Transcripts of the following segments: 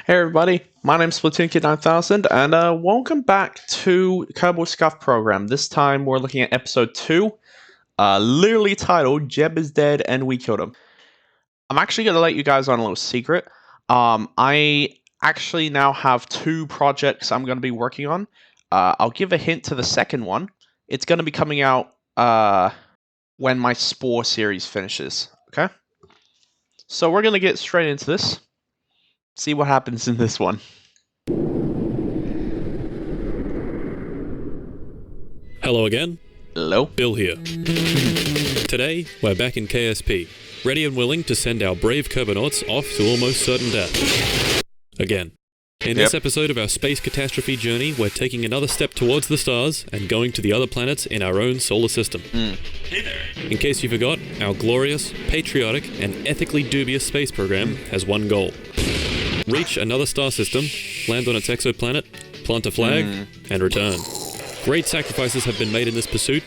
Hey everybody, my name's SplatoonKid9000 and welcome back to Kerbal Scuffed program. This time we're looking at episode 2, literally titled Jeb is Dead and We Killed Him. I'm actually going to let you guys on a little secret. I actually now have 2 projects I'm going to be working on. I'll give a hint to the second one. It's going to be coming out when my Spore series finishes, okay? So we're going to get straight into this. See what happens in this one. Hello again. Hello. Bill here. Today, we're back in KSP, ready and willing to send our brave Kerbonauts off to almost certain death. Again. In this episode of our space catastrophe journey, we're taking another step towards the stars and going to the other planets in our own solar system. Hey there. In case you forgot, our glorious, patriotic, and ethically dubious space program has one goal. Reach another star system, land on its exoplanet, plant a flag, and return. Great sacrifices have been made in this pursuit,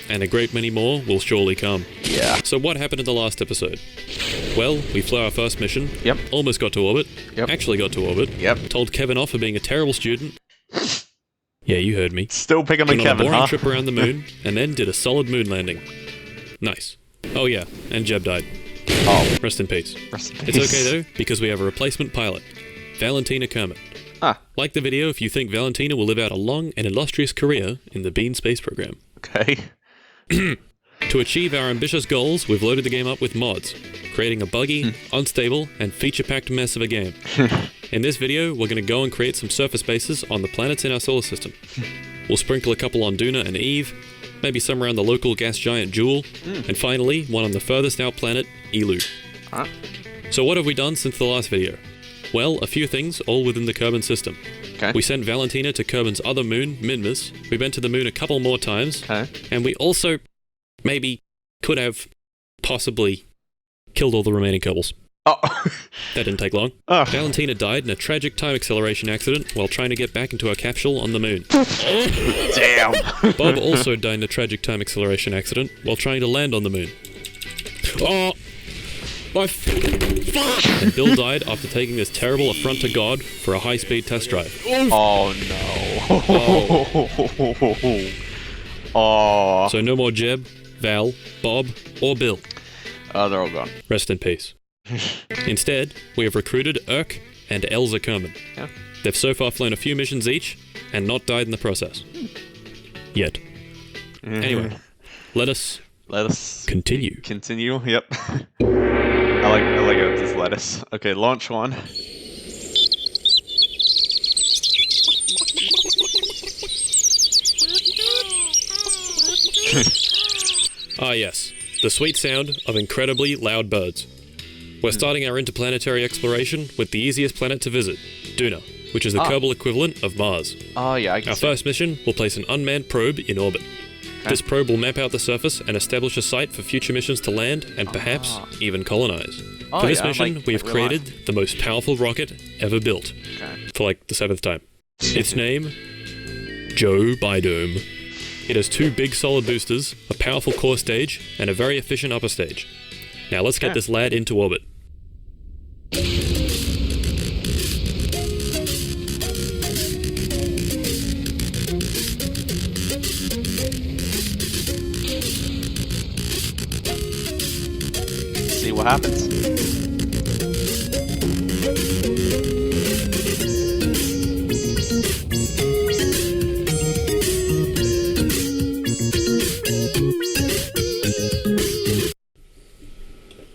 and a great many more will surely come. Yeah. So what happened in the last episode? Well, we flew our first mission, almost got to orbit, actually got to orbit, told Kevin off for being a terrible student. Yeah, you heard me. Still picking on Kevin, a boring trip around the moon, and then did a solid moon landing. Nice. Oh yeah, and Jeb died. Oh. Rest in peace. Rest in peace. It's okay though, because we have a replacement pilot, Valentina Kermit. Like the video if you think Valentina will live out a long and illustrious career in the Bean space program. Okay. To achieve our ambitious goals, we've loaded the game up with mods, creating a buggy, unstable, and feature-packed mess of a game. In this video, we're going to go and create some surface bases on the planets in our solar system. We'll sprinkle a couple on Duna and Eve, maybe some around the local gas giant Jewel, and finally, one on the furthest out planet, Elu. So what have we done since the last video? Well, a few things, all within the Kerbin system. Okay. We sent Valentina to Kerbin's other moon, Minmus. We went to the moon a couple more times. And we also, maybe, could have, possibly, killed all the remaining Kerbals. Oh. That didn't take long. Valentina died in a tragic time acceleration accident while trying to get back into her capsule on the moon. Damn. Bob also died in a tragic time acceleration accident while trying to land on the moon. Oh! My fuck! And Bill died after taking this terrible affront to God for a high-speed test drive. Oh no. Oh. So no more Jeb, Val, Bob, or Bill. They're all gone. Rest in peace. Instead, we have recruited Urk and Elza Kerman. Yeah. They've so far flown a few missions each, and not died in the process. Yet. Anyway, let us continue. Continue, yep. I like it with this lettuce. Okay, launch one. Ah yes, the sweet sound of incredibly loud birds. We're starting our interplanetary exploration with the easiest planet to visit, Duna, which is the Kerbal equivalent of Mars. Oh yeah, I can Our see. first mission will place an unmanned probe in orbit. This probe will map out the surface and establish a site for future missions to land and perhaps even colonize. For this mission, we have created the most powerful rocket ever built. For like the 7th time. Its name, Joe Bidome. It has 2 big solid boosters, a powerful core stage, and a very efficient upper stage. Now let's get this lad into orbit. See what happens.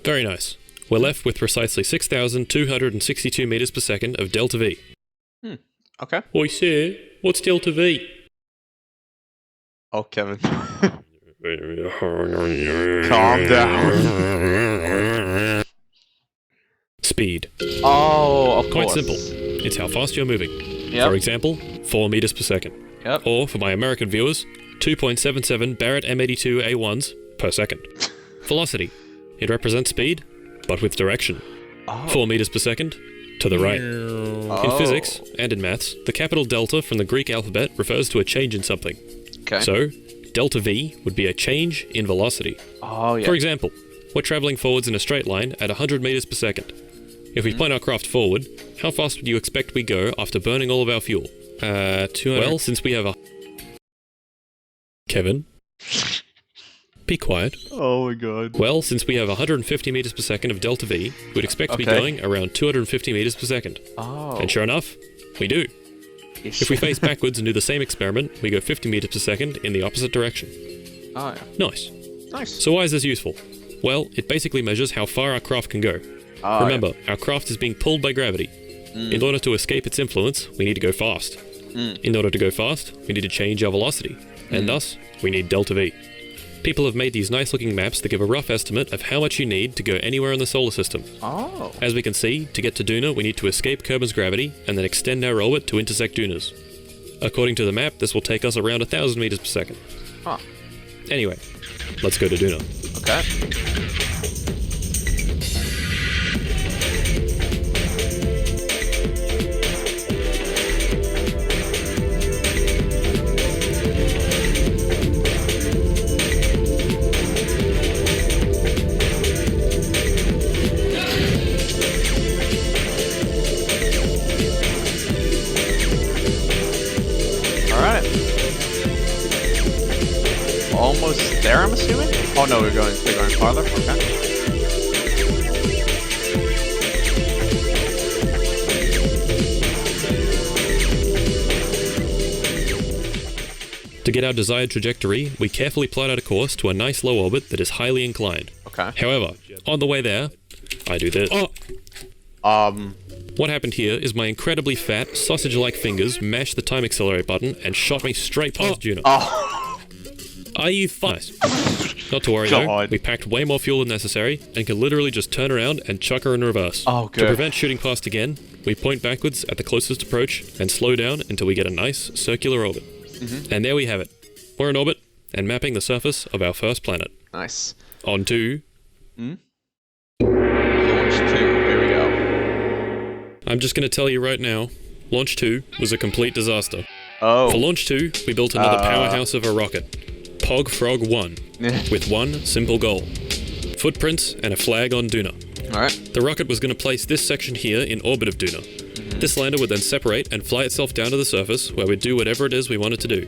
Very nice. We're left with precisely 6,262 meters per second of delta V. Okay. Oi, sir, what's delta V? Oh, Kevin. Calm down. Speed. Oh, of Quite course. simple. It's how fast you're moving. For example, 4 meters per second. Or, for my American viewers, 2.77 Barrett M82A1s per second. Velocity. It represents speed, but with direction. 4 meters per second, to the right. In physics, and in maths, the capital delta from the Greek alphabet refers to a change in something. So, delta V would be a change in velocity. For example, we're traveling forwards in a straight line at 100 meters per second. If we point our craft forward, how fast would you expect we go after burning all of our fuel? 200. Well, since we have a... Kevin? Be quiet. Oh my god. Well, since we have 150 meters per second of delta V, we'd expect to be going around 250 meters per second. Oh. And sure enough, we do. If we face backwards and do the same experiment, we go 50 meters per second in the opposite direction. Oh, yeah. Nice. Nice. So why is this useful? Well, it basically measures how far our craft can go. Oh, Remember, our craft is being pulled by gravity. In order to escape its influence, we need to go fast. In order to go fast, we need to change our velocity. And thus, we need delta V. People have made these nice looking maps that give a rough estimate of how much you need to go anywhere in the solar system. Oh. As we can see, to get to Duna, we need to escape Kerbal's gravity and then extend our orbit to intersect Duna's. According to the map, this will take us around 1,000 meters per second. Huh. Anyway, let's go to Duna. Okay. Almost there, I'm assuming? Oh no, we're going farther? Okay. To get our desired trajectory, we carefully plot out a course to a nice low orbit that is highly inclined. Okay. However, on the way there, I do this. What happened here is my incredibly fat, sausage-like fingers mashed the time accelerate button and shot me straight past Juno. Are you nice? Not to worry though, we packed way more fuel than necessary and can literally just turn around and chuck her in reverse. Oh, good. To prevent shooting past again, we point backwards at the closest approach and slow down until we get a nice circular orbit. And there we have it. We're in orbit and mapping the surface of our first planet. Nice. On to... Launch 2, here we go. I'm just going to tell you right now, Launch 2 was a complete disaster. Oh. For Launch 2, we built another powerhouse of a rocket, Pog Frog 1, with one simple goal. Footprints and a flag on Duna. Alright. The rocket was going to place this section here in orbit of Duna. This lander would then separate and fly itself down to the surface where we'd do whatever it is we wanted to do.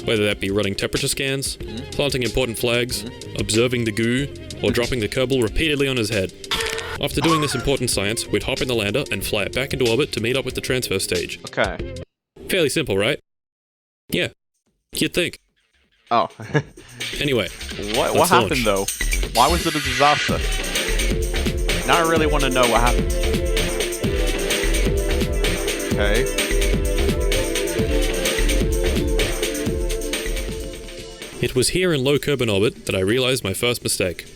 Whether that be running temperature scans, planting important flags, observing the goo, or dropping the Kerbal repeatedly on his head. After doing this important science, we'd hop in the lander and fly it back into orbit to meet up with the transfer stage. Okay. Fairly simple, right? Yeah. You'd think. Oh. Anyway. What happened though? Why was it a disaster? Now I really want to know what happened. Okay. It was here in low Kerbal orbit that I realized my first mistake.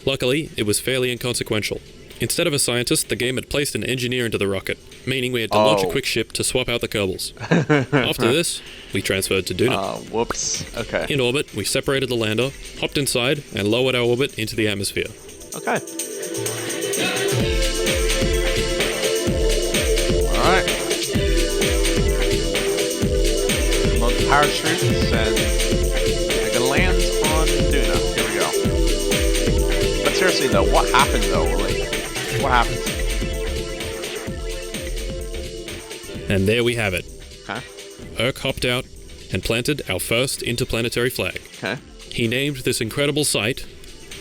Luckily, it was fairly inconsequential. Instead of a scientist, the game had placed an engineer into the rocket, meaning we had to launch a quick ship to swap out the Kerbals. After this, we transferred to Duna. Whoops. Okay. In orbit, we separated the lander, hopped inside, and lowered our orbit into the atmosphere. Okay. Alright. Load the parachutes and we can land on Duna. Here we go. But seriously though, what happened though? Like, what happened? And there we have it. Okay. Urk hopped out and planted our first interplanetary flag. Okay. He named this incredible site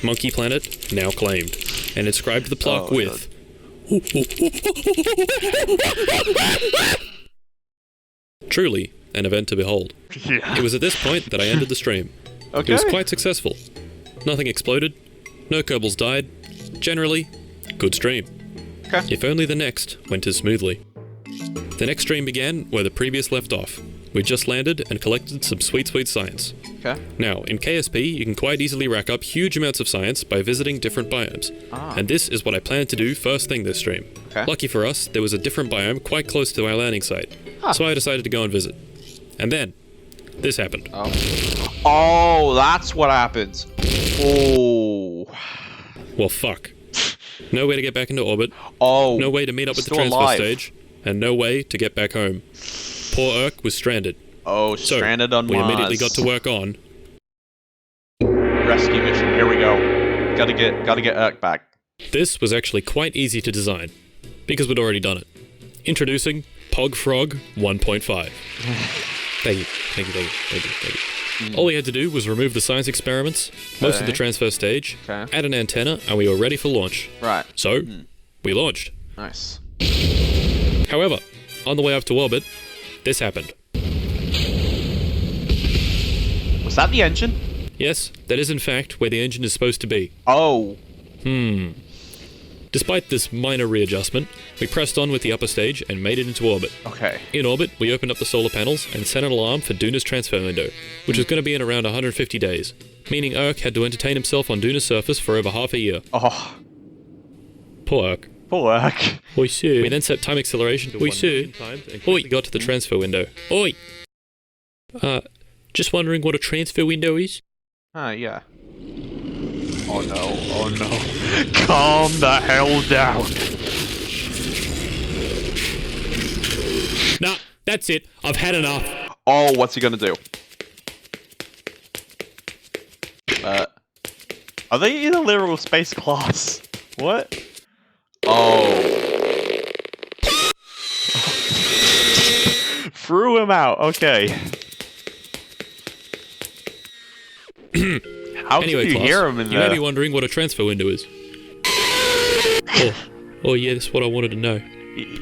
Monkey Planet, now claimed, and inscribed the plaque with... Truly, an event to behold. Yeah. It was at this point that I ended the stream. Okay. It was quite successful. Nothing exploded, no Kerbals died. Generally, good stream. Okay. If only the next went as smoothly. The next stream began where the previous left off. We just landed and collected some sweet science. Okay. Now, in KSP, you can quite easily rack up huge amounts of science by visiting different biomes. And this is what I plan to do first thing this stream. Okay. Lucky for us, there was a different biome quite close to our landing site. So I decided to go and visit. And then, this happened. Oh, that's what happens. Oh. Well, fuck. No way to get back into orbit. Oh. No way to meet up with the still transfer alive. stage. And no way to get back home. Poor Urk was stranded. Oh, So, stranded on we Mars. immediately got to work on... Rescue mission. Here we go. Gotta get Urk back. This was actually quite easy to design. because we'd already done it. Introducing PogFrog 1.5. Thank you. All we had to do was remove the science experiments, most of the transfer stage, add an antenna, and we were ready for launch. Right. So, we launched. Nice. However, on the way up to orbit, this happened. Was that the engine? Yes, that is in fact where the engine is supposed to be. Oh. Despite this minor readjustment, we pressed on with the upper stage and made it into orbit. Okay. In orbit, we opened up the solar panels and set an alarm for Duna's transfer window, which was going to be in around 150 days, meaning Urk had to entertain himself on Duna's surface for over half a year. Oh. Poor Urk. Poor Urk. Oi, sir. We then set time acceleration to 1 million times and quickly got to the transfer window. Oi! Just wondering what a transfer window is? Yeah. Oh no, oh no. Calm the hell down. Nah, that's it. I've had enough. Oh, what's he gonna do? Are they in a literal space class? What? Oh. Threw him out, okay. How anyway, can you class, hear him in you there? may be wondering what a transfer window is. Oh yeah, that's what I wanted to know.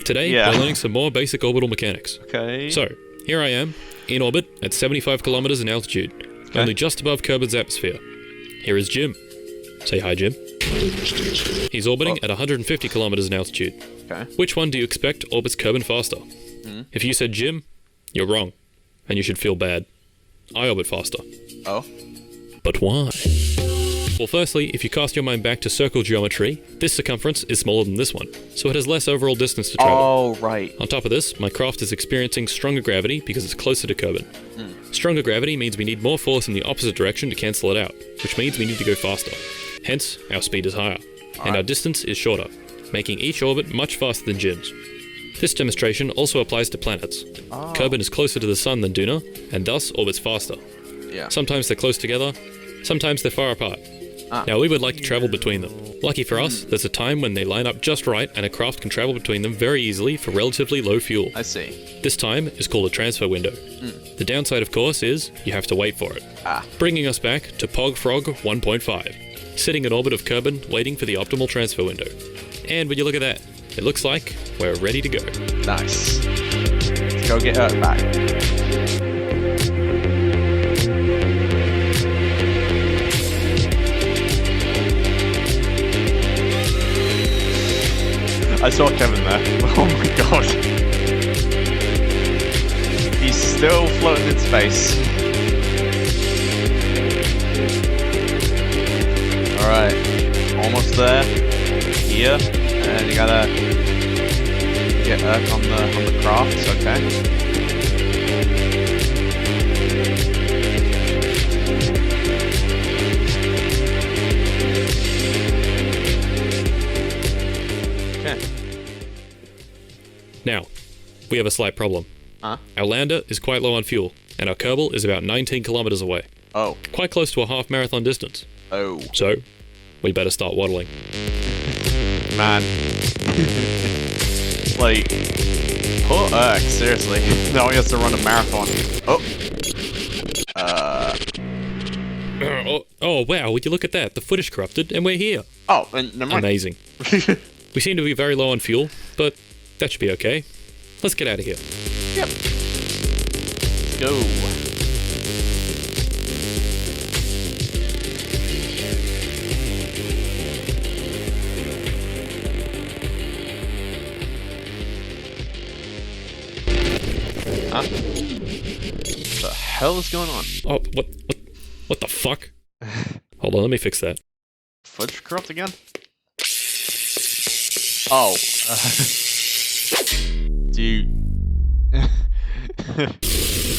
Today, we're learning some more basic orbital mechanics. Okay. So, here I am, in orbit at 75 kilometers in altitude, only just above Kerbal's atmosphere. Here is Jim. Say hi, Jim. He's orbiting at 150 kilometers in altitude. Okay. Which one do you expect orbits Kerbal faster? If you said Jim, you're wrong, and you should feel bad. I orbit faster. Oh. But why? Well, firstly, if you cast your mind back to circle geometry, this circumference is smaller than this one, so it has less overall distance to travel. Oh, right. On top of this, my craft is experiencing stronger gravity because it's closer to Kerbal. Stronger gravity means we need more force in the opposite direction to cancel it out, which means we need to go faster. Hence, our speed is higher, and our distance is shorter, making each orbit much faster than Jim's. This demonstration also applies to planets. Kerbal is closer to the Sun than Duna, and thus orbits faster. Yeah. Sometimes they're close together, sometimes they're far apart. Now we would like to travel between them. Lucky for us, there's a time when they line up just right and a craft can travel between them very easily for relatively low fuel. I see. This time is called a transfer window. The downside, of course, is you have to wait for it. Bringing us back to PogFrog 1.5, sitting in orbit of Kerbal waiting for the optimal transfer window. And would you look at that? It looks like we're ready to go. Nice. Let's go get Urk back. I saw Kevin there. Oh my god. He's still floating in space. Alright. Almost there. Here. And you gotta get Urk on the craft, okay. Now, we have a slight problem. Our lander is quite low on fuel, and our Kerbal is about 19 kilometers away. Oh. Quite close to a half marathon distance. Oh. So, we better start waddling. Man. Like, poor Urk, seriously. Now he has to run a marathon. Oh, wow, would you look at that? The footage corrupted, and we're here. Oh, and never mind. Amazing. We seem to be very low on fuel, but that should be okay. Let's get out of here. Yep. Let's go. Huh? What the hell is going on? Oh, what the fuck? Hold on, let me fix that. Footage corrupt again? Oh. Do you...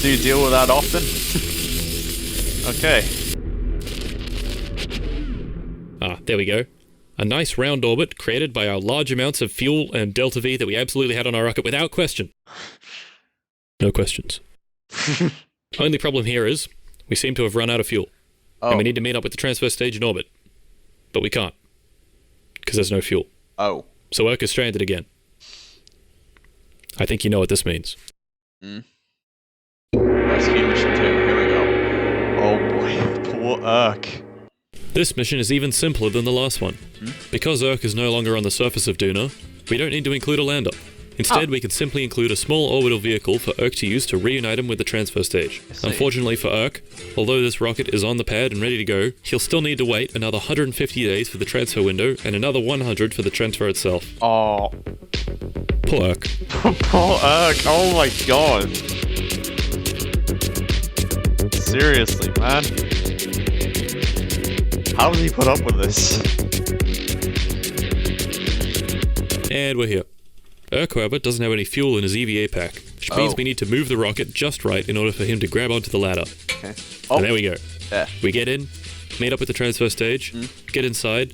Do you deal with that often? Okay. There we go. A nice round orbit created by our large amounts of fuel and delta V that we absolutely had on our rocket without question. No questions. Only problem here is, we seem to have run out of fuel. Oh. And we need to meet up with the transfer stage in orbit. But we can't. Because there's no fuel. Oh. So Urk is stranded again. I think you know what this means. Rescue mission 2. Here we go. Oh boy, poor Urk. This mission is even simpler than the last one. Because Urk is no longer on the surface of Duna, we don't need to include a lander. Instead, we can simply include a small orbital vehicle for Urk to use to reunite him with the transfer stage. Unfortunately for Urk, although this rocket is on the pad and ready to go, he'll still need to wait another 150 days for the transfer window and another 100 for the transfer itself. Oh. Poor Urk. Poor Urk. Oh my god. Seriously, man. How does he put up with this? And we're here. Urk, however, doesn't have any fuel in his EVA pack, which means we need to move the rocket just right in order for him to grab onto the ladder. Okay. And there we go. Yeah. We get in, meet up with the transfer stage, get inside,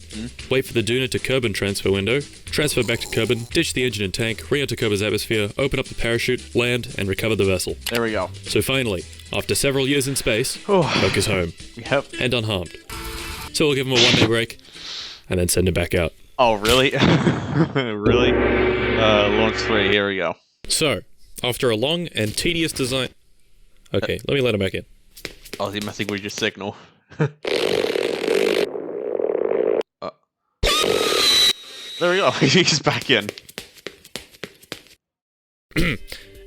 wait for the Duna to Kerbal transfer window, transfer back to Kerbal, ditch the engine and tank, re-enter Kerbal's atmosphere, open up the parachute, land, and recover the vessel. There we go. So finally, after several years in space, Urk is home. Yep. And unharmed. So we'll give him a one-day break, and then send him back out. Oh, really? Really? Launch 3, here we go. So, after a long and tedious design... Okay, let me let him back in. Oh, is he messing with your signal? There we go, he's back in.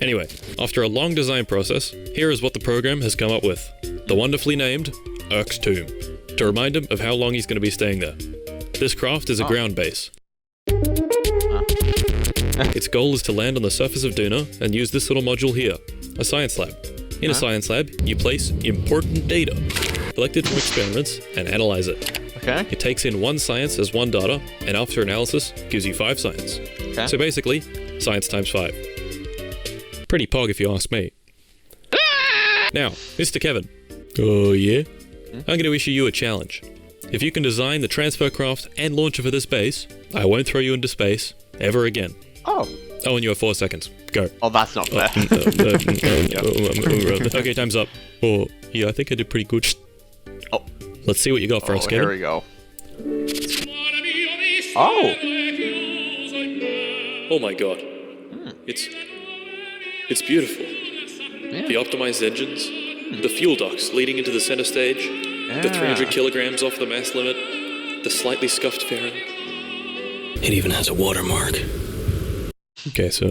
Anyway, after a long design process, here is what the program has come up with. The wonderfully named Urk's Tomb, to remind him of how long he's going to be staying there. This craft is a ground base. Its goal is to land on the surface of Duna and use this little module here, a science lab. In a science lab, you place important data, collected from experiments, and analyze it. Okay. It takes in one science as one data, and after analysis, gives you 5 science. Okay. So basically, science times 5. Pretty pog if you ask me. Now, Mr. Kevin. Oh yeah? I'm going to issue you a challenge. If you can design the transfer craft and launcher for this base, I won't throw you into space ever again. Oh, and you have 4 seconds. Go. Oh, that's not fair. Okay, time's up. Oh, yeah, I think I did pretty good. Oh. Let's see what you got for us, Kevin. Here we go. Oh. Oh my god. It's beautiful. Yeah. The optimized engines, the fuel ducts leading into the center stage, the 300 kilograms off the mass limit, the slightly scuffed fairing. It even has a watermark. Okay, so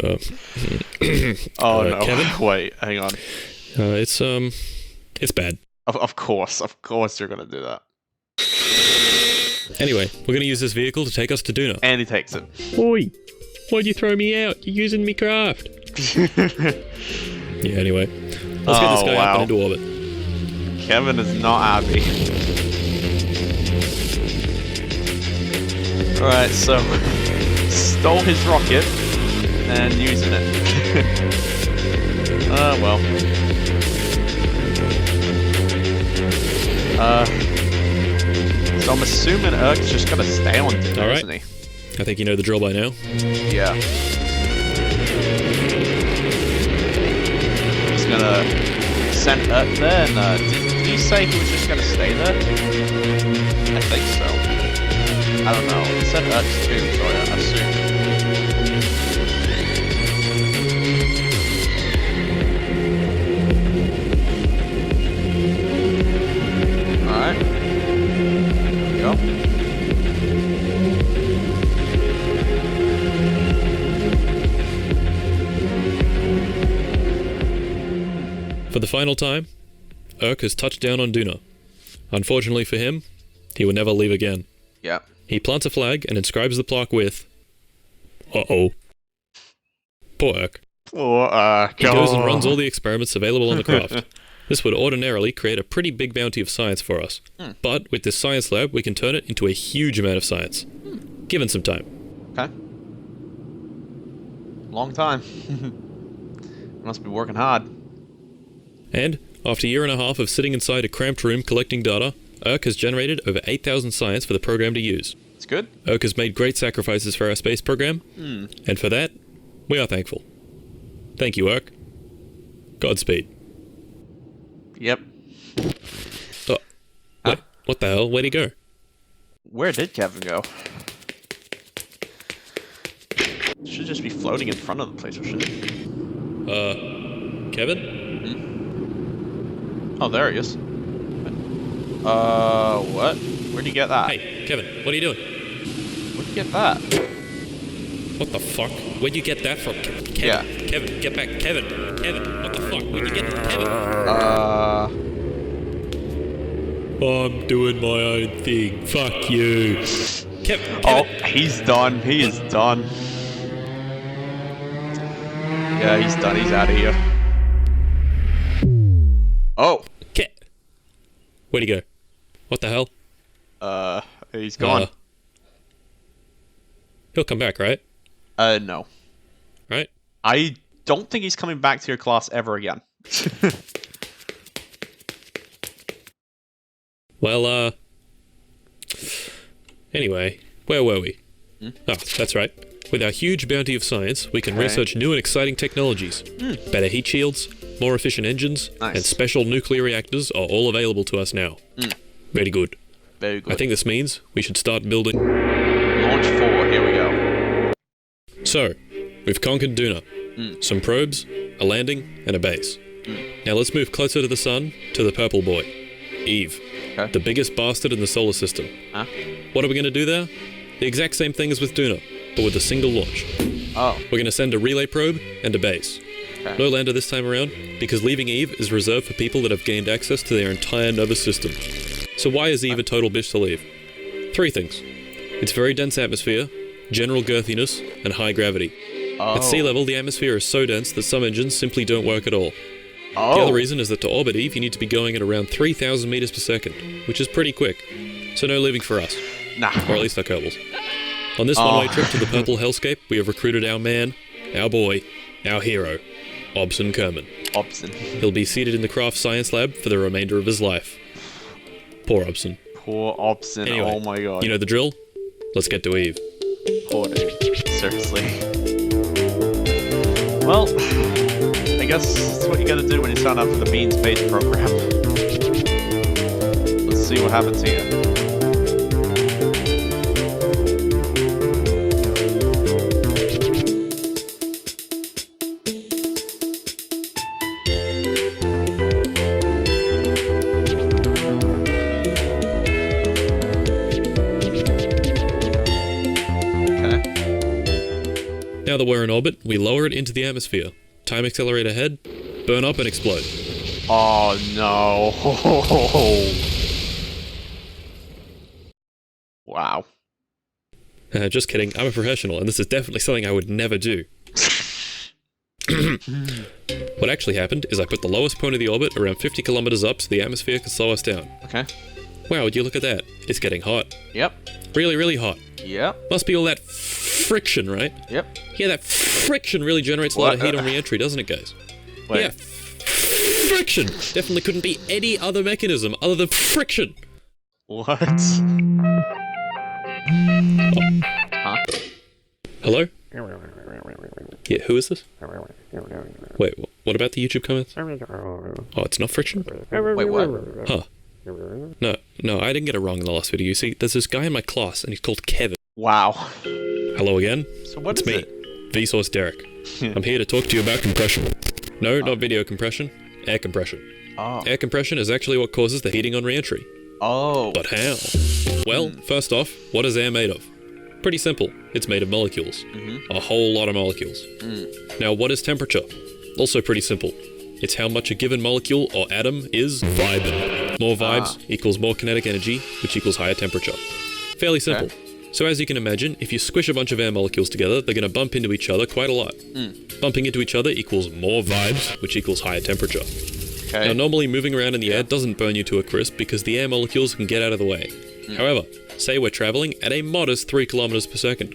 oh no! Kevin? Wait, hang on. It's bad. Of course you're gonna do that. Anyway, we're gonna use this vehicle to take us to Duna. And he takes it. Oi! Why'd you throw me out? You're using me craft. Yeah. Anyway, let's get this guy up and into orbit. Kevin is not happy. All right, so stole his rocket. And using it. Well. So I'm assuming Urk's just gonna stay on Duna, all right. isn't he? I think you know the drill by now. Yeah. He's gonna send Urk there, and did he say he was just gonna stay there? I think so. I don't know. He said Urk's too, so I assume. For the final time, Urk has touched down on Duna. Unfortunately for him, he will never leave again. Yeah. He plants a flag and inscribes the plaque with... Uh-oh. Poor Urk. Poor Urk. He goes and runs all the experiments available on the craft. This would ordinarily create a pretty big bounty of science for us. But with this science lab, we can turn it into a huge amount of science. Given some time. Okay. Long time. Must be working hard. And, after a year and a half of sitting inside a cramped room collecting data, Urk has generated over 8,000 science for the program to use. It's good. Urk has made great sacrifices for our space program, and for that, we are thankful. Thank you, Urk. Godspeed. Yep. Oh, what the hell? Where'd he go? Where did Kevin go? Should should just be floating in front of the place, shouldn't it? Kevin? Oh, there he is. What? Where'd you get that? Hey, Kevin, what are you doing? Where'd you get that? What the fuck? Where'd you get that from, Kevin? Yeah. Kevin, get back. Kevin, what the fuck? Where'd you get that, Kevin? I'm doing my own thing. Fuck you. Kevin. Oh, he's done. He is done. Yeah, he's done. He's out of here. Oh. Where'd he go? What the hell? He's gone. He'll come back, right? No. Right? I don't think he's coming back to your class ever again. Well, anyway, where were we? Oh, that's right. With our huge bounty of science, we can research new and exciting technologies. Better heat shields, more efficient engines, and special nuclear reactors are all available to us now. Very good. Very good. I think this means we should start building... Launch 4, here we go. So, we've conquered Duna. Some probes, a landing, and a base. Now let's move closer to the sun, to the purple boy. Eve. Okay. The biggest bastard in the solar system. Huh? What are we going to do there? The exact same thing as with Duna, but with a single launch. Oh. We're going to send a relay probe and a base. Okay. No lander this time around, because leaving Eve is reserved for people that have gained access to their entire nervous system. So why is Eve a total bitch to leave? 3 things. Its very dense atmosphere, general girthiness, and high gravity. At sea level, the atmosphere is so dense that some engines simply don't work at all. The other reason is that to orbit Eve, you need to be going at around 3,000 meters per second, which is pretty quick. So no leaving for us. Nah. Or at least our Kerbals. On this one-way trip to the purple hellscape, we have recruited our man, our boy, our hero, Obson Kerman. Obson. He'll be seated in the craft science lab for the remainder of his life. Poor Obson. Poor Obson, Anyway, oh my god. You know the drill? Let's get to Eve. Poor dude. Seriously. Well, I guess that's what you gotta do when you sign up for the Bean Space program. Let's see what happens here. Now that we're in orbit, we lower it into the atmosphere. Time accelerate ahead, burn up and explode. Oh no. Wow. Just kidding, I'm a professional, and this is definitely something I would never do. What actually happened is I put the lowest point of the orbit around 50 kilometers up so the atmosphere could slow us down. Okay. Wow, would you look at that? It's getting hot. Yep. Really, really hot. Yep. Must be all that friction, right? Yep. Yeah, that friction really generates a lot of heat on re-entry, doesn't it, guys? Wait. Yeah, friction! Definitely couldn't be any other mechanism other than friction! What? Huh? Hello? Yeah, who is this? Wait, what about the YouTube comments? Oh, it's not friction? Wait, what? Huh. No, I didn't get it wrong in the last video. You see, there's this guy in my class, and he's called Kevin. Wow. Hello again? So what It's is me, it? Vsauce Derek. I'm here to talk to you about compression. No, not video compression. Air compression. Oh. Air compression is actually what causes the heating on re-entry. Oh. But how? Well, first off, what is air made of? Pretty simple. It's made of molecules. A whole lot of molecules. Now, what is temperature? Also pretty simple. It's how much a given molecule or atom is vibing. More vibes equals more kinetic energy, which equals higher temperature. Fairly simple. So as you can imagine, if you squish a bunch of air molecules together, they're going to bump into each other quite a lot. Bumping into each other equals more vibes, which equals higher temperature. Now, normally moving around in the air doesn't burn you to a crisp because the air molecules can get out of the way. However, say we're traveling at a modest 3 kilometers per second.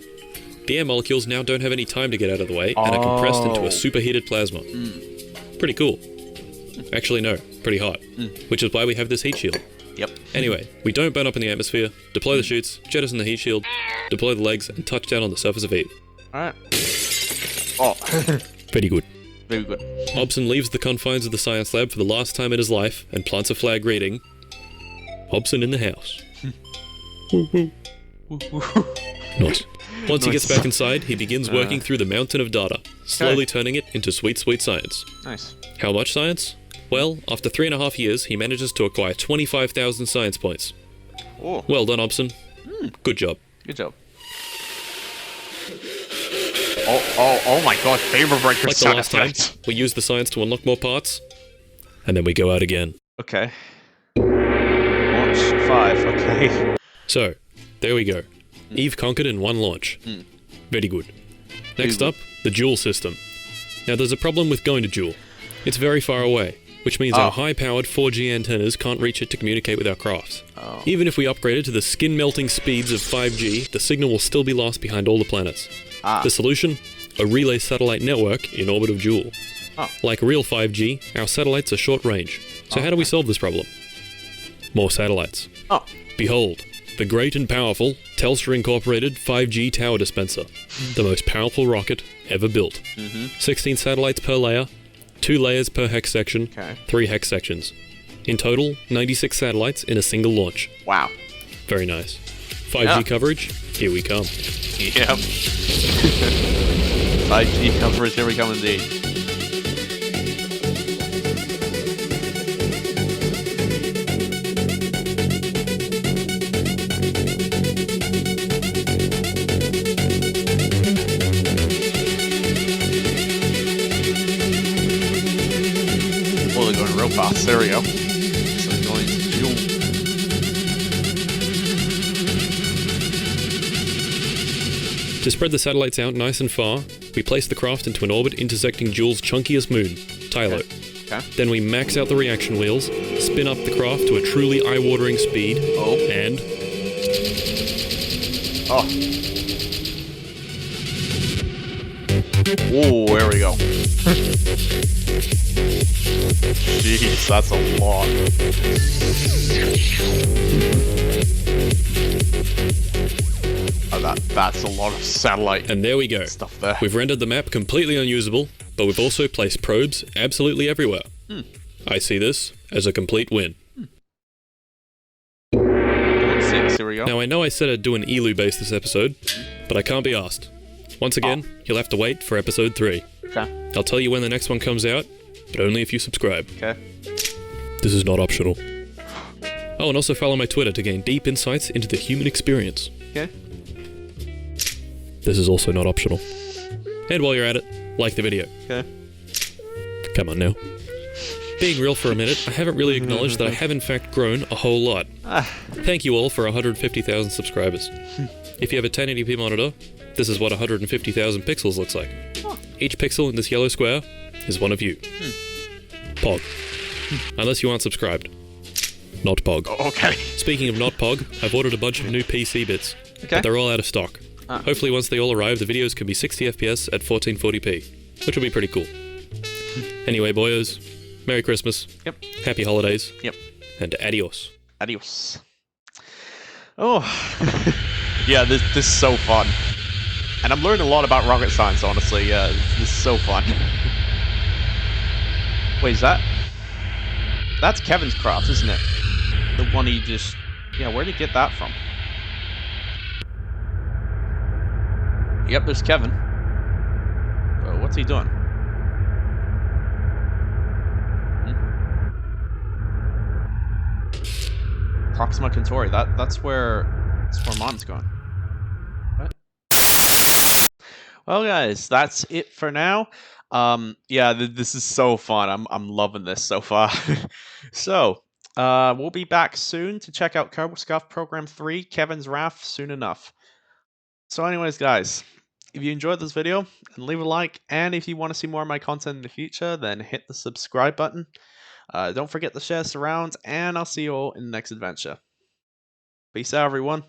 The air molecules now don't have any time to get out of the way and are compressed into a superheated plasma. Pretty cool. Actually, no, pretty hot. Which is why we have this heat shield. Yep. Anyway, we don't burn up in the atmosphere, deploy the chutes, jettison the heat shield, deploy the legs, and touch down on the surface of Eve. Alright. Oh. Very good. Very good. Obson leaves the confines of the science lab for the last time in his life and plants a flag reading, Obson in the house. Nice. Once he gets Nice. back inside, he begins working through the mountain of data, slowly turning it into sweet, sweet science. Nice. How much science? Well, after 3.5 years, he manages to acquire 25,000 science points. Oh, Well done, Hobson. Good job. good job. Oh my god, Favor Breaker Like the sound last time, effect. we use the science to unlock more parts, and then we go out again. Okay. Launch 5, okay. So, there we go. Eve conquered in one launch. Very good. Next up, the Joule system. Now there's a problem with going to Joule. It's very far away, which means our high-powered 4G antennas can't reach it to communicate with our crafts. Even if we upgrade it to the skin-melting speeds of 5G, the signal will still be lost behind all the planets. The solution? A relay satellite network in orbit of Joule. Like real 5G, our satellites are short range. So how do we solve this problem? More satellites. Behold, the great and powerful Telstra Incorporated 5G tower dispenser. The most powerful rocket ever built. 16 satellites per layer, 2 layers per hex section, 3 hex sections. In total, 96 satellites in a single launch. Wow. Very nice. 5G coverage, here we come. Yep. 5G coverage, here we come indeed. Oh, they're going real fast. There we go. So they're going to Joule. To spread the satellites out nice and far, we place the craft into an orbit intersecting Joule's chunkiest moon, Tylo. Then we max out the reaction wheels, spin up the craft to a truly eye-watering speed, and... Oh, there we go. Jeez, that's a lot. That's a lot of satellite And there we go. stuff there. We've rendered the map completely unusable, but we've also placed probes absolutely everywhere. I see this as a complete win. 6, here we go. Now I know I said I'd do an ELU base this episode, but I can't be asked. Once again, you'll have to wait for episode 3. Okay. I'll tell you when the next one comes out, but only if you subscribe. Okay. This is not optional. Oh, and also follow my Twitter to gain deep insights into the human experience. Okay. This is also not optional. And while you're at it, like the video. Okay. Come on now. Being real for a minute, I haven't really acknowledged that I have in fact grown a whole lot. Thank you all for 150,000 subscribers. If you have a 1080p monitor, this is what 150,000 pixels looks like. Each pixel in this yellow square is one of you. Pog. Unless you aren't subscribed. Not Pog. Okay. Speaking of not Pog, I've ordered a bunch of new PC bits, but they're all out of stock. Hopefully once they all arrive, the videos can be 60 FPS at 1440p, which will be pretty cool. Anyway, boyos, Merry Christmas. Yep. Happy holidays. Yep. And adios. Adios. Oh. Yeah, this is so fun. And I'm learning a lot about rocket science, honestly. Yeah, this is so fun. Wait, is that... That's Kevin's craft, isn't it? The one he just... Yeah, where'd he get that from? Yep, there's Kevin. What's he doing? Proxima Centauri. That's where Mon's going. What? Well, guys, that's it for now. Yeah, this is so fun. I'm loving this so far. So, we'll be back soon to check out Kerbal Scuffed Program 3, Kevin's Wrath, soon enough. So anyways, guys, if you enjoyed this video, then leave a like, and if you want to see more of my content in the future, then hit the subscribe button. Don't forget to share this around, and I'll see you all in the next adventure. Peace out, everyone.